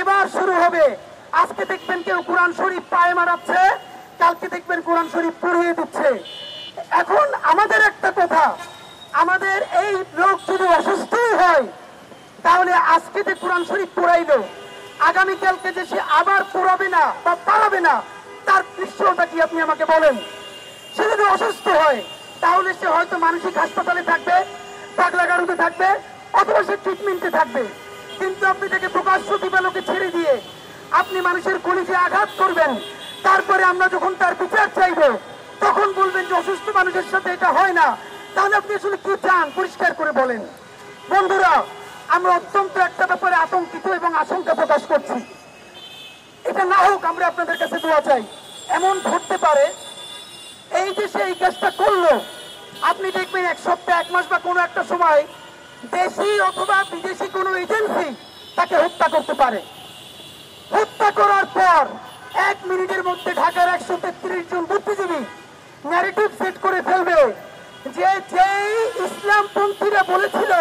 এবার শুরু হবে। আজকে দেখবেন কেউ কোরআন শরীফ পায়ে মারাচ্ছে, কালকে দেখবেন কোরআন শরীফ পড়িয়ে দিচ্ছে। এখন আমাদের একটা কথা, আমাদের এই লোক যদি অসুস্থই হয় তাহলে আজকে যে কোরআন শরীফ পড়াইলো, আগামীকালকে যে সে আবার পড়াবে না বা পারাবে না, তার দৃশ্যটা কি আপনি আমাকে বলেন? সে যদি অসুস্থ হয় তাহলে সে হয়তো মানসিক হাসপাতালে থাকবে, পাগলাগারুতে থাকবে, অথবা সে ট্রিটমেন্টে থাকবে। কিন্তু আপনি তাকে প্রকাশ্য দিবালোকে ছেড়ে দিয়ে আপনি মানুষের কলিজে আঘাত করবেন, তারপরে আমরা যখন তার বিচার চাইবো তখন বলবেন যে অসুস্থ মানুষের সাথে এটা হয় না। তাহলে আপনি আসলে কি চান পরিষ্কার করে বলেন। বন্ধুরা, আমরা অত্যন্ত একটা ব্যাপারে আতঙ্কিত এবং আশঙ্কা প্রকাশ করছি। এটা না হোক, আমরা আপনাদের কাছে দোয়া চাই। এমন ঘটতে পারে এই যে সে এই কাজটা করলো, আপনি দেখবেন এক সপ্তাহ, এক মাস বা কোনো একটা সময় দেশি অথবা বিদেশি কোনো এজেন্সি তাকে হত্যা করতে পারে। হত্যা করার পর 1 মিনিটের মধ্যে ঢাকার 133 জন বুদ্ধিজীবী ন্যারেটিভ সেট করে ফেলবে যে যেই ইসলামপন্থীরা বলেছিল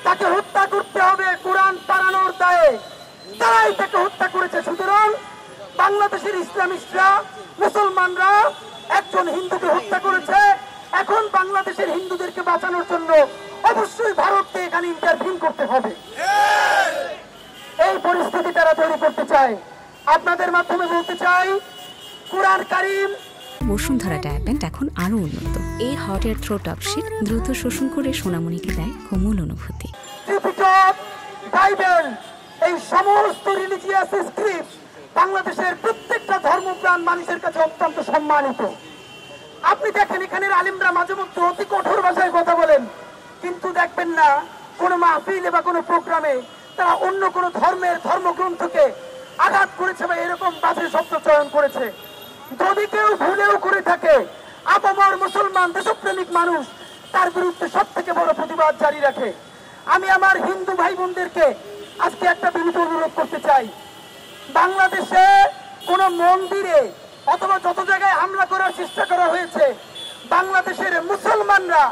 তাকে হত্যা করতে হবে কোরআন পাড়ানোর দায়ে, তারাই তাকে হত্যা করেছে। সুতরাং বাংলাদেশের ইসলামিস্টরা, মুসলমানরা একজন হিন্দুকে হত্যা করেছে। এখন বাংলাদেশের হিন্দুদেরকে বাঁচানোর জন্য অবশ্যই ভারতকে এখানে ইন্টারভিউ করতে হবে। এই পরিস্থিতি তারা তৈরি করতে চায়। আপনাদের মাধ্যমে বলতে চাই, কুরআন কারীম বসুন্ধরা ডায়াপেন্ট এখন আরো উন্নত। এই hot air through top sheet দ্রুত শোষণ করে সোনামণিকে দেয় কোমল অনুভূতি। ত্রিপিটক, বাইবেল, এই সমস্ত রিলিজিয়াস স্ক্রিপ্ট বাংলাদেশের প্রত্যেকটা ধর্মপ্রাণ মানুষের কাছে অত্যন্ত সম্মানিত। আপনি দেখেন এখানের আলেমরা মাঝে মধ্যে অতি কঠোর ভাষায় কথা বলেন, কিন্তু দেখবেন না কোনো মাহফিলে বা কোনো প্রোগ্রামে তারা অন্য কোনো ধর্মের ধর্মগ্রন্থকে আঘাত করেছে বা এরকম বাজে শব্দ চয়ন করেছে। যদি কেউ ভুলেও করে থাকে, আপামর মুসলমান দেশপ্রেমিক মানুষ তার বিরুদ্ধে সব থেকে বড় প্রতিবাদ জারি রাখে। আমি আমার হিন্দু ভাই বোনদেরকে আজকে একটা বিনীত অনুরোধ করতে চাই, বাংলাদেশে কোন মন্দিরে অথবা যত জায়গায় হামলা করার চেষ্টা করা হয়েছে, বাংলাদেশের মুসলমানরা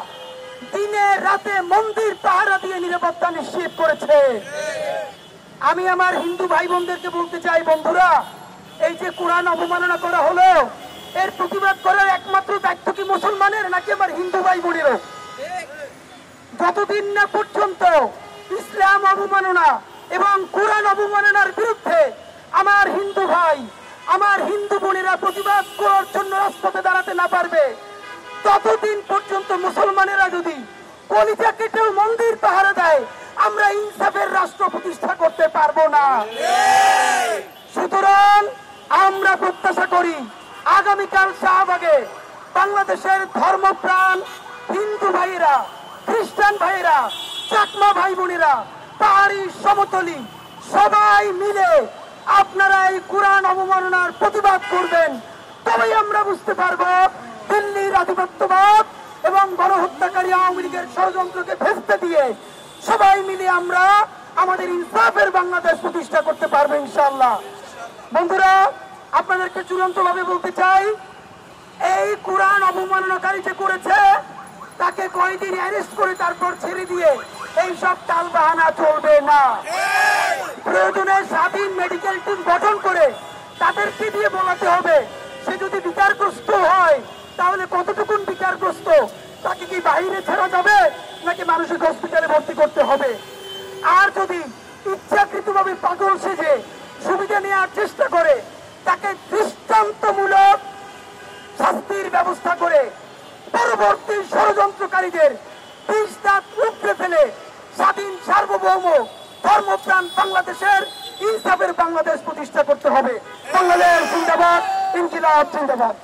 দিনে রাতে মন্দির পাহারা দিয়ে নিরাপত্তা নিশ্চিত করেছে। আমি আমার হিন্দু ভাই বোনদেরকে বলতে চাই, বন্ধুরা, এই যে কোরআন অবমাননা করা হলো, এর প্রতিবাদ করার একমাত্র দায়িত্ব কি মুসলমানের নাকি আমার হিন্দু ভাই বোনেরও? যতদিন না পর্যন্ত ইসলাম অবমাননা এবং কোরআন অবমাননার বিরুদ্ধে আমার হিন্দু ভাই, আমার হিন্দু বোনেরা প্রতিবাদ করার জন্য রাজপথে দাঁড়াতে না পারবে, ততদিন পর্যন্ত মুসলমানেরা যদি কলিজা কেটেও মন্দির পাহারা দেয়, আমরা ইনসাফের রাষ্ট্র প্রতিষ্ঠা করতে পারবো না। সুতরাং আমরা প্রত্যাশা করি আগামীকাল শাহবাগে বাংলাদেশের ধর্মপ্রাণ হিন্দু ভাইয়েরা, খ্রিস্টান ভাইয়েরা, চাকমা ভাই বোনেরা, পাহাড়ি সমতলি সবাই মিলে আপনারা এই কোরআন অবমাননার প্রতিবাদ করবেন। তবেই আমরা বুঝতে পারবো দিল্লির আধিপত্যবাদ এবং গণহত্যাকারী আওয়ামী লীগের ষড়যন্ত্রকে ভেস্তে দিয়ে সবাই মিলে আমরা আমাদের ইনসাফের বাংলাদেশ প্রতিষ্ঠা করতে পারবো ইনশাআল্লাহ। বন্ধুরা, আপনাদেরকে চূড়ান্ত ভাবে বলতে চাই, এই কোরআন অবমাননাকারী যে করেছে তাকে কয়েকদিন অ্যারেস্ট করে তারপর ছেড়ে দিয়ে এই সব টাল বাহানা চলবে না। প্রয়োজনে স্বাধীন মেডিকেল টিম গঠন করে তাদেরকে দিয়ে বলাতে হবে, সে যদি বিচারগ্রস্ত হয় তাহলে কতটুকুন বিচারগ্রস্ত, তাকে কি বাইরে ছেড়া যাবে নাকি মানসিক হসপিটালে ভর্তি করতে হবে? আর যদি ইচ্ছাকৃতভাবে পাগল সেজে সুবিধা নেওয়ার চেষ্টা করে, তাকে দৃষ্টান্তমূলক শাস্তির ব্যবস্থা করে পরবর্তী ষড়যন্ত্রকারীদের বিষ দাঁত উপড়ে ফেলে স্বাধীন সার্বভৌম ধর্মপ্রাণ বাংলাদেশের ইনসাফের বাংলাদেশ প্রতিষ্ঠা করতে হবে। বাংলাদেশ জিন্দাবাদ, ইনকিলাব জিন্দাবাদ।